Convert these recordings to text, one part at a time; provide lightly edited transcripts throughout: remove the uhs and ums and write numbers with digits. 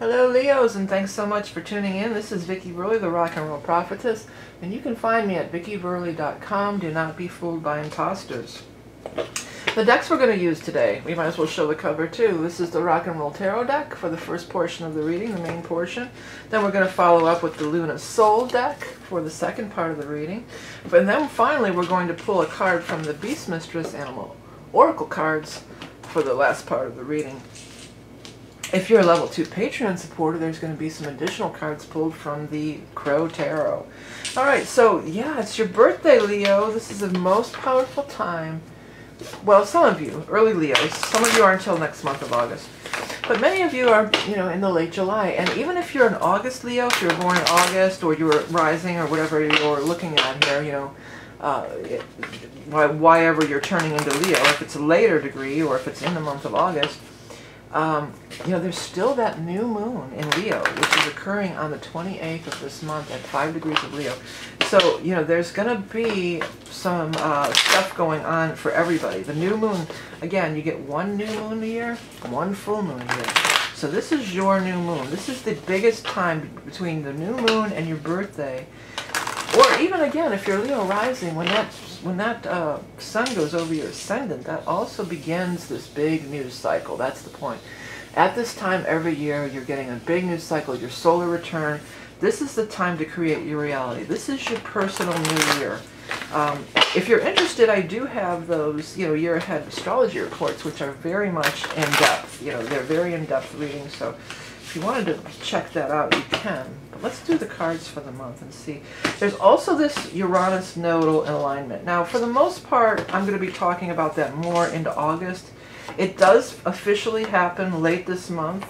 Hello Leos, and thanks so much for tuning in. This is Vickieverlie, the Rock and Roll Prophetess, and you can find me at vickieverlie.com. Do not be fooled by imposters. The decks we're going to use today, we might as well show the cover too. This is the Rock and Roll Tarot deck for the first portion of the reading, the main portion. Then we're going to follow up with the Luna Soul deck for the second part of the reading. And then finally we're going to pull a card from the Beast Mistress Animal Oracle cards for the last part of the reading. If you're a level 2 Patreon supporter, there's going to be some additional cards pulled from the Crow Tarot. Alright, so yeah, it's your birthday, Leo. This is the most powerful time. Well, some of you, early Leos, some of you are until next month of August. But many of you are, in the late July. And even if you're an August Leo, if you're born in August, or you were rising, or whatever you're looking at here, why you're turning into Leo, if it's a later degree, or if it's in the month of August, there's still that new moon in Leo, which is occurring on the 28th of this month at 5 degrees of Leo. So, there's going to be some stuff going on for everybody. The new moon, again, you get one new moon a year, one full moon a year. So this is your new moon. This is the biggest time between the new moon and your birthday. Or even again, if you're Leo rising, when that sun goes over your ascendant, that also begins this big news cycle. That's the point. At this time every year, you're getting a big news cycle, your solar return. This is the time to create your reality. This is your personal new year. If you're interested, I do have those, year ahead astrology reports, which are very much in depth. They're very in-depth readings. So if you wanted to check that out, you can. But let's do the cards for the month and see. There's also this Uranus nodal alignment. Now, for the most part, I'm going to be talking about that more into August. It does officially happen late this month.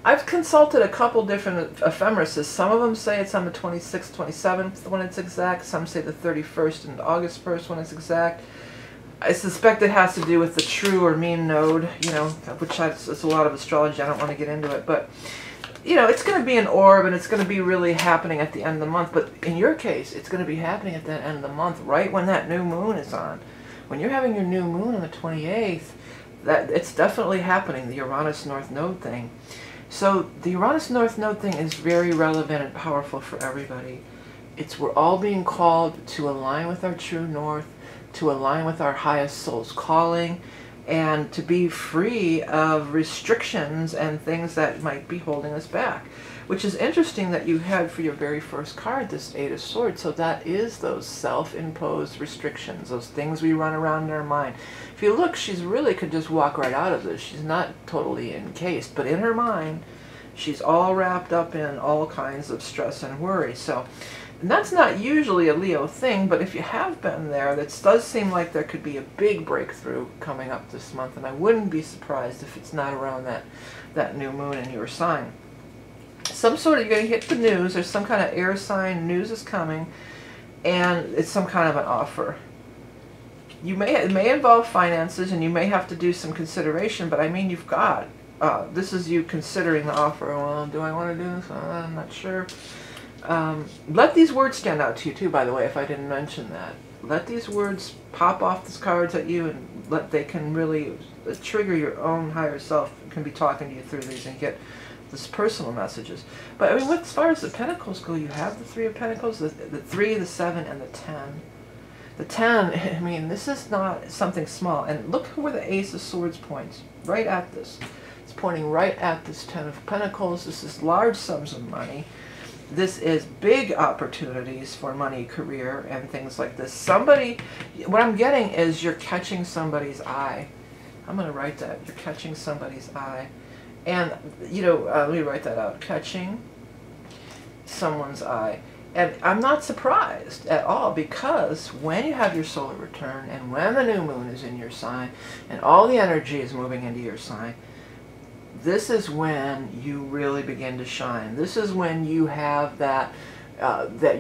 I've consulted a couple different ephemerists. Some of them say it's on the 26th, 27th when it's exact. Some say the 31st and August 1st when it's exact. I suspect it has to do with the true or mean node, which it's a lot of astrology. I don't want to get into it, but it's going to be an orb, and it's going to be really happening at the end of the month. But in your case, it's going to be happening at the end of the month, right when that new moon is on. When you're having your new moon on the 28th, it's definitely happening, the Uranus North Node thing. So the Uranus North Node thing is very relevant and powerful for everybody. We're all being called to align with our true north, to align with our highest soul's calling, and to be free of restrictions and things that might be holding us back. Which is interesting that you had for your very first card this 8 of Swords. So that is those self-imposed restrictions, those things we run around in our mind. If you look, she's really could just walk right out of this. She's not totally encased, but in her mind, she's all wrapped up in all kinds of stress and worry. So and that's not usually a Leo thing, but if you have been there, that does seem like there could be a big breakthrough coming up this month, and I wouldn't be surprised if it's not around that new moon in your sign. Some sort of, you're going to hit the news, there's some kind of air sign, news is coming, and it's some kind of an offer. It may involve finances, and you may have to do some consideration, but I mean, you've got, this is you considering the offer. Well, do I want to do this? I'm not sure. Let these words stand out to you too, by the way, if I didn't mention that. Let these words pop off these cards at you, and they can really trigger your own higher self. It can be talking to you through these and get this personal messages. But I mean, as far as the Pentacles go, you have the 3 of Pentacles, the 3, the 7, and the 10. The 10, I mean, this is not something small. And look where the Ace of Swords points, right at this. It's pointing right at this 10 of Pentacles. This is large sums of money. This is big opportunities for money, career, and things like this. What I'm getting is you're catching somebody's eye. I'm going to write that. You're catching somebody's eye. And, let me write that out. Catching someone's eye. And I'm not surprised at all, because when you have your solar return, and when the new moon is in your sign, and all the energy is moving into your sign, this is when you really begin to shine. This is when you have that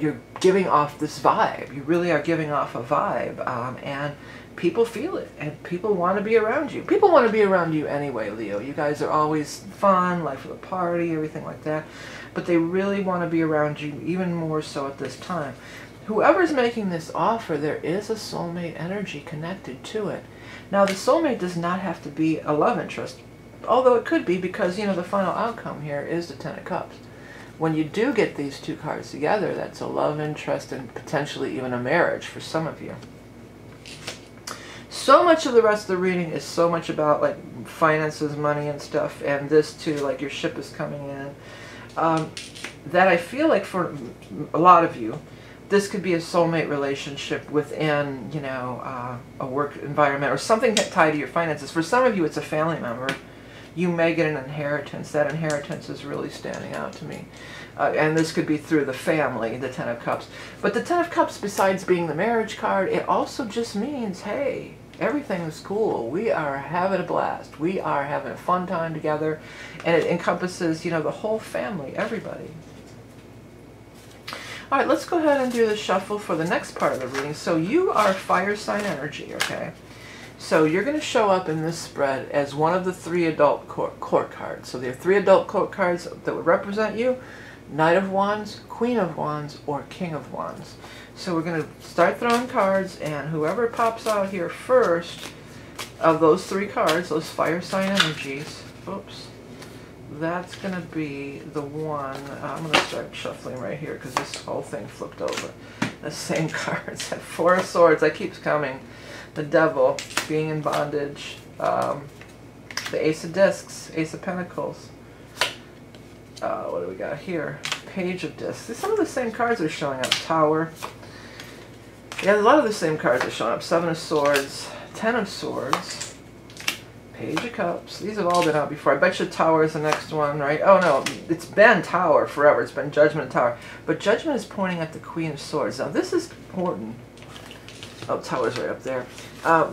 you're giving off this vibe. You really are giving off a vibe, and people feel it, and people want to be around you. People want to be around you anyway, Leo. You guys are always fun, life of the party, everything like that. But they really want to be around you, even more so at this time. Whoever's making this offer, there is a soulmate energy connected to it. Now, the soulmate does not have to be a love interest. although it could be because, you know, the final outcome here is the Ten of Cups. When you do get these two cards together, that's a love interest and potentially even a marriage for some of you. So much of the rest of the reading is so much about like finances, money and stuff, and this too, like your ship is coming in, that I feel like for a lot of you, this could be a soulmate relationship within, you know, a work environment or something tied to your finances. For some of you, it's a family member. You may get an inheritance. That inheritance is really standing out to me. And this could be through the family, the Ten of Cups. But the Ten of Cups, besides being the marriage card, it also just means, hey, everything is cool. We are having a blast. We are having a fun time together. And it encompasses, you know, the whole family, everybody. All right, let's go ahead and do the shuffle for the next part of the reading. So you are fire sign energy, okay? So you're going to show up in this spread as one of the 3 adult court cards. So there are 3 adult court cards that would represent you: Knight of Wands, Queen of Wands, or King of Wands. So we're going to start throwing cards, and whoever pops out here first of those 3 cards, those fire sign energies, oops, that's going to be the one. I'm going to start shuffling right here because this whole thing flipped over. The same cards. 4 of Swords, that keeps coming. The Devil, being in bondage. The Ace of Discs, Ace of Pentacles. What do we got here? Page of Discs. Some of the same cards are showing up. Tower. Yeah, a lot of the same cards are showing up. 7 of Swords, 10 of Swords, Page of Cups. These have all been out before. I bet you Tower is the next one, right? Oh no, it's been Tower forever. It's been Judgment and Tower. But Judgment is pointing at the Queen of Swords. Now this is important. Oh, Tower's right up there.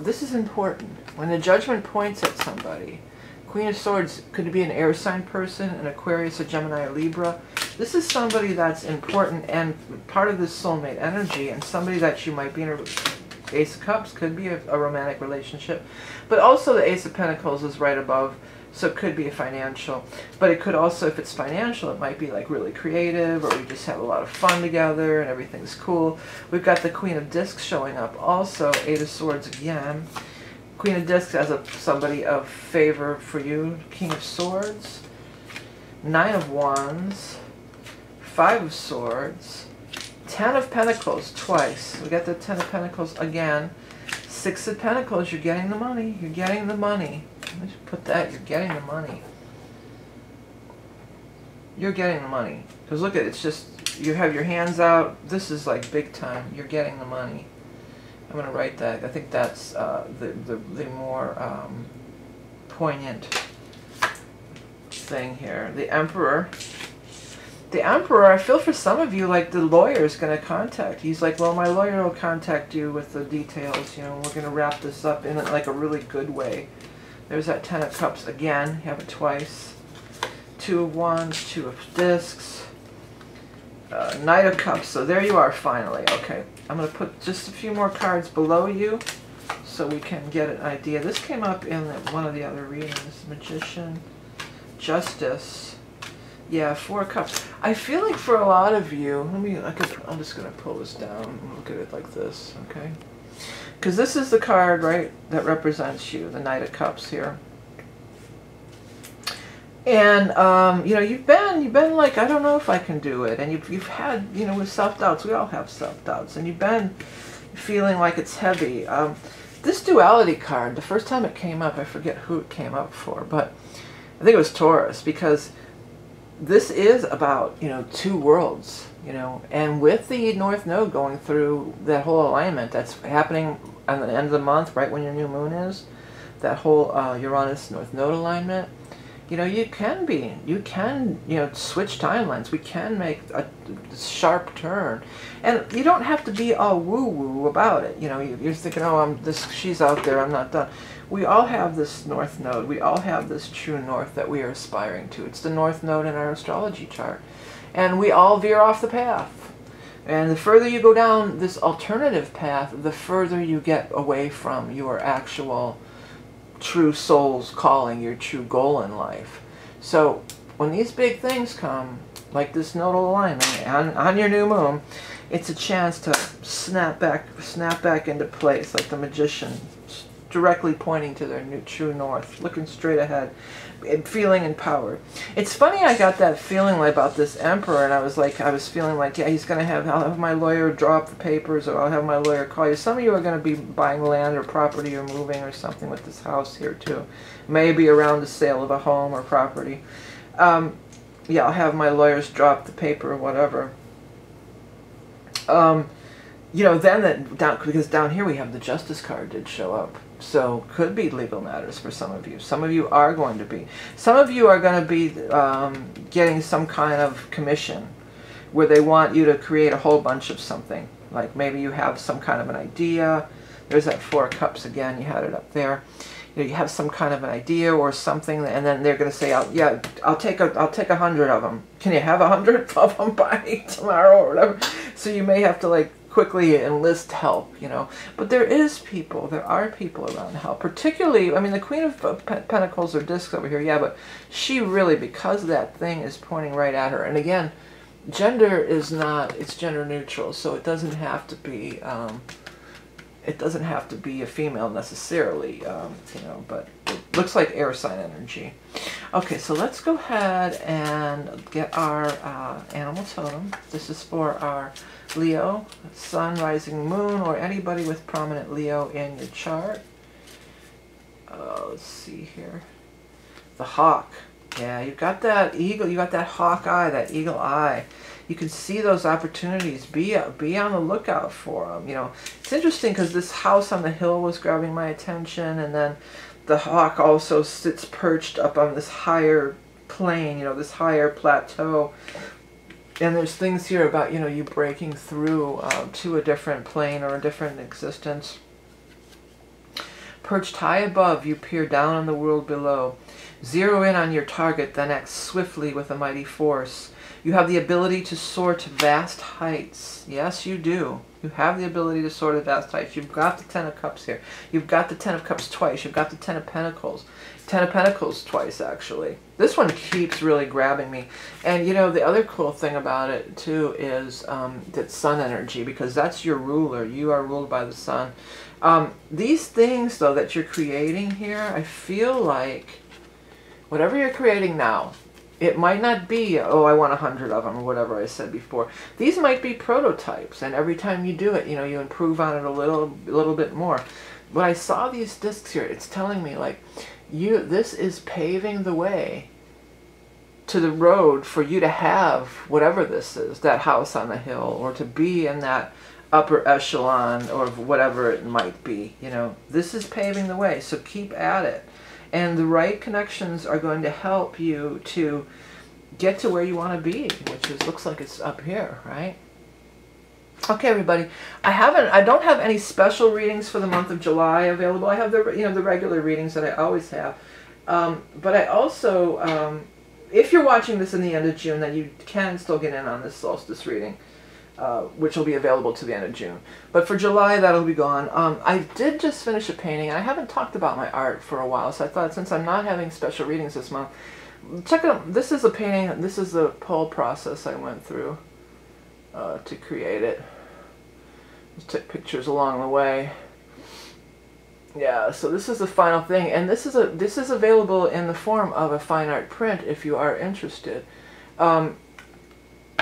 This is important. When the Judgment points at somebody, Queen of Swords could be an air sign person, an Aquarius, a Gemini, or Libra. This is somebody that's important and part of this soulmate energy, and somebody that you might be in a Ace of Cups could be a romantic relationship. But also the Ace of Pentacles is right above, so it could be a financial. But it could also, if it's financial, it might be like really creative, or we just have a lot of fun together and everything's cool. We've got the Queen of Discs showing up also, 8 of Swords again. Queen of Discs as somebody of favor for you. King of Swords, 9 of Wands, 5 of Swords, 10 of Pentacles twice. We got the 10 of Pentacles again. 6 of Pentacles, you're getting the money. You're getting the money. Let me put that, you're getting the money. You're getting the money. Because look at it, it's just, you have your hands out. This is like big time. You're getting the money. I'm going to write that. I think that's the more poignant thing here. The Emperor. The Emperor, I feel for some of you like the lawyer is going to contact. He's like, well, my lawyer will contact you with the details. You know, we're going to wrap this up in like a really good way. There's that 10 of Cups again. You have it twice. 2 of Wands, 2 of Discs. Knight of Cups. So there you are finally. Okay. I'm going to put just a few more cards below you so we can get an idea. This came up in one of the other readings. Magician. Justice. Yeah, 4 of Cups. I feel like for a lot of you, I'm just going to pull this down and look at it like this, okay? Because this is the card, right, that represents you, the Knight of Cups here. And, you know, you've been like, I don't know if I can do it. And you've had, you know, with self-doubts, we all have self-doubts. And you've been feeling like it's heavy. This duality card, the first time it came up, I forget who it came up for, but I think it was Taurus, because this is about, you know, 2 worlds, you know, and with the North Node going through that whole alignment that's happening on the end of the month, right when your new moon is, that whole Uranus North Node alignment, you know, you can, you know, switch timelines. We can make a sharp turn. And you don't have to be all woo-woo about it. You know, you're thinking, oh, she's out there, I'm not done. We all have this North Node. We all have this true North that we are aspiring to. It's the North Node in our astrology chart. And we all veer off the path. And the further you go down this alternative path, the further you get away from your actual true soul's calling, your true goal in life. So when these big things come, like this nodal alignment on your new moon, it's a chance to snap back into place, like the magician directly pointing to their true north, looking straight ahead, and feeling empowered. It's funny, I got that feeling about this Emperor, and I was feeling like, yeah, he's going to I'll have my lawyer draw up the papers, or I'll have my lawyer call you. Some of you are going to be buying land or property or moving or something with this house here too. Maybe around the sale of a home or property. Yeah, I'll have my lawyers drop the paper or whatever. You know, then because down here we have the Justice card did show up. So could be legal matters for some of you. Some of you are going to be. Some of you are going to be getting some kind of commission where they want you to create a whole bunch of something. Like maybe you have some kind of an idea. There's that Four of Cups again. You had it up there. You know, you have some kind of an idea or something, and then they're going to say, yeah, I'll take 100 of them. Can you have 100 of them by tomorrow or whatever? So you may have to like quickly enlist help, you know. But there are people around to help. Particularly, I mean, the Queen of Pentacles or discs over here, yeah, but she really, because that thing is pointing right at her. And again, gender is not, it's gender neutral, so it doesn't have to be, a female necessarily, you know, but it looks like air sign energy. Okay, so let's go ahead and get our animal totem. This is for our Leo, Sun, Rising, Moon, or anybody with prominent Leo in your chart. Let's see here. The hawk. Yeah, you've got that eagle, you got that hawk eye, that eagle eye. You can see those opportunities. Be on the lookout for them. You know, it's interesting because this house on the hill was grabbing my attention, and then the hawk also sits perched up on this higher plane, you know, this higher plateau. And there's things here about, you know, you breaking through to a different plane or a different existence. Perched high above, you peer down on the world below. Zero in on your target, then act swiftly with a mighty force. You have the ability to soar to vast heights. Yes, you do. You have the ability to soar to vast heights. You've got the Ten of Cups here. You've got the Ten of Cups twice. You've got the Ten of Pentacles. Ten of Pentacles twice, actually. This one keeps really grabbing me. And, you know, the other cool thing about it, too, is that sun energy, because that's your ruler. You are ruled by the sun. These things, though, that you're creating here, I feel like whatever you're creating now, it might not be, oh, I want 100 of them, or whatever I said before. These might be prototypes, and every time you do it, you know, you improve on it a little bit more. When I saw these discs here, it's telling me, like, this is paving the way to the road for you to have whatever this is, that house on the hill, or to be in that upper echelon, or whatever it might be. You know, this is paving the way, so keep at it. And the right connections are going to help you to get to where you want to be, which is, looks like it's up here, right? Okay, everybody. I don't have any special readings for the month of July available. I have the, you know, the regular readings that I always have. But I also, if you're watching this in the end of June, then you can still get in on this solstice reading, which will be available to the end of June. But for July, that'll be gone. I did just finish a painting, and I haven't talked about my art for a while, so I thought, since I'm not having special readings this month, check it out. This is a painting. This is the whole process I went through to create it. Just took pictures along the way. Yeah, so this is the final thing, and this is available in the form of a fine art print if you are interested.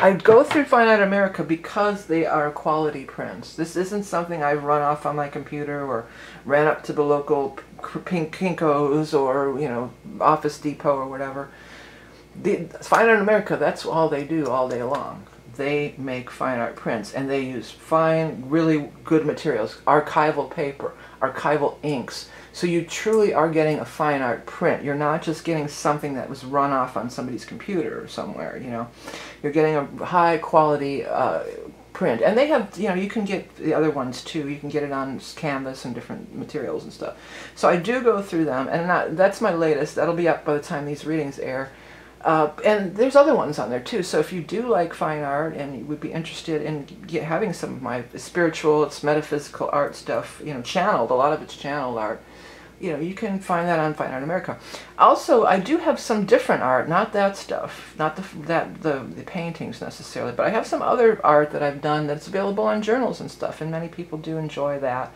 I go through Fine Art America because they are quality prints. This isn't something I've run off on my computer or ran up to the local Kinko's or, you know, Office Depot or whatever. Fine Art America, that's all they do all day long. They make fine art prints, and they use fine, really good materials, archival paper, archival inks. So you truly are getting a fine art print. You're not just getting something that was run off on somebody's computer or somewhere, you know. You're getting a high quality print. And they have, you know, you can get the other ones too. You can get it on canvas and different materials and stuff. So I do go through them, and that's my latest. That'll be up by the time these readings air. And there's other ones on there too, so if you do like fine art and you would be interested in having some of my spiritual, it's metaphysical art stuff, you know, channeled, a lot of it's channeled art, you know, you can find that on Fine Art America. Also, I do have some different art, not that stuff, not the paintings necessarily, but I have some other art that I've done that's available on journals and stuff, and many people do enjoy that.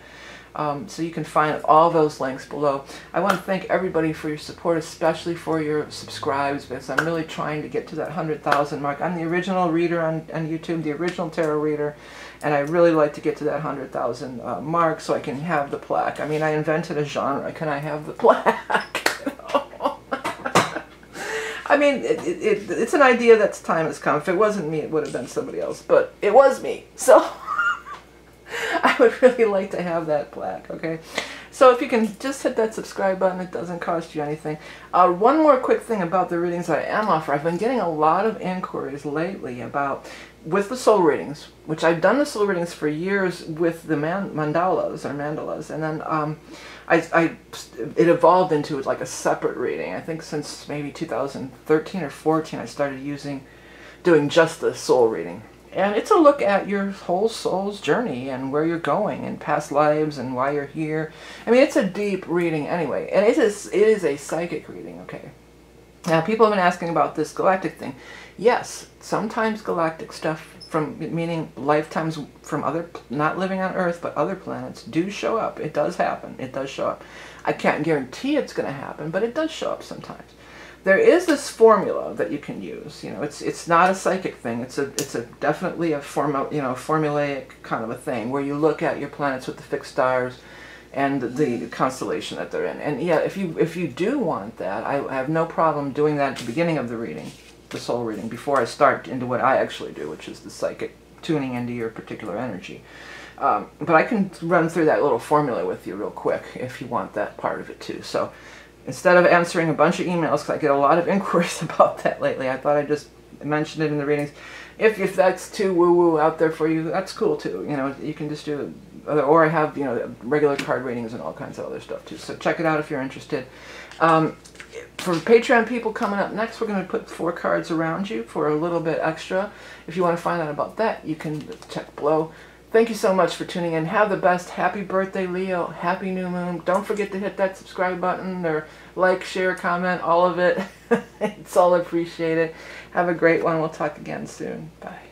So you can find all those links below. I want to thank everybody for your support, especially for your subscribes, because I'm really trying to get to that 100,000 mark. I'm the original reader on YouTube, the original tarot reader, and I really like to get to that 100,000 mark so I can have the plaque. I mean, I invented a genre. Can I have the plaque? I mean, it's an idea that's time has come. If it wasn't me, it would have been somebody else, but it was me. So I would really like to have that plaque, okay? So if you can just hit that subscribe button, it doesn't cost you anything. One more quick thing about the readings I am offering. I've been getting a lot of inquiries lately about, with the soul readings, which I've done the soul readings for years with the mandalas, and then it evolved into like a separate reading. I think since maybe 2013 or 14 I started doing just the soul reading. And it's a look at your whole soul's journey and where you're going and past lives and why you're here. I mean, it's a deep reading anyway, and it is a psychic reading, okay? Now, people have been asking about this galactic thing. Yes, sometimes galactic stuff, meaning lifetimes from not living on Earth, but other planets, do show up. It does happen. It does show up. I can't guarantee it's going to happen, but it does show up sometimes. There is this formula that you can use. You know, it's not a psychic thing. It's definitely a formulaic kind of a thing where you look at your planets with the fixed stars and the constellation that they're in. And yeah, if you do want that, I have no problem doing that at the beginning of the reading, the soul reading, before I start into what I actually do, which is the psychic tuning into your particular energy. But I can run through that little formula with you real quick if you want that part of it too. So instead of answering a bunch of emails, because I get a lot of inquiries about that lately, I thought I'd just mention it in the readings. If that's too woo-woo out there for you, that's cool too. You know, you can just do it. Or I have, you know, regular card readings and all kinds of other stuff too. So check it out if you're interested. For Patreon people coming up next, we're going to put 4 cards around you for a little bit extra. If you want to find out about that, you can check below. Thank you so much for tuning in. Have the best. Happy birthday, Leo. Happy new moon. Don't forget to hit that subscribe button or like, share, comment, all of it. It's all appreciated. Have a great one. We'll talk again soon. Bye.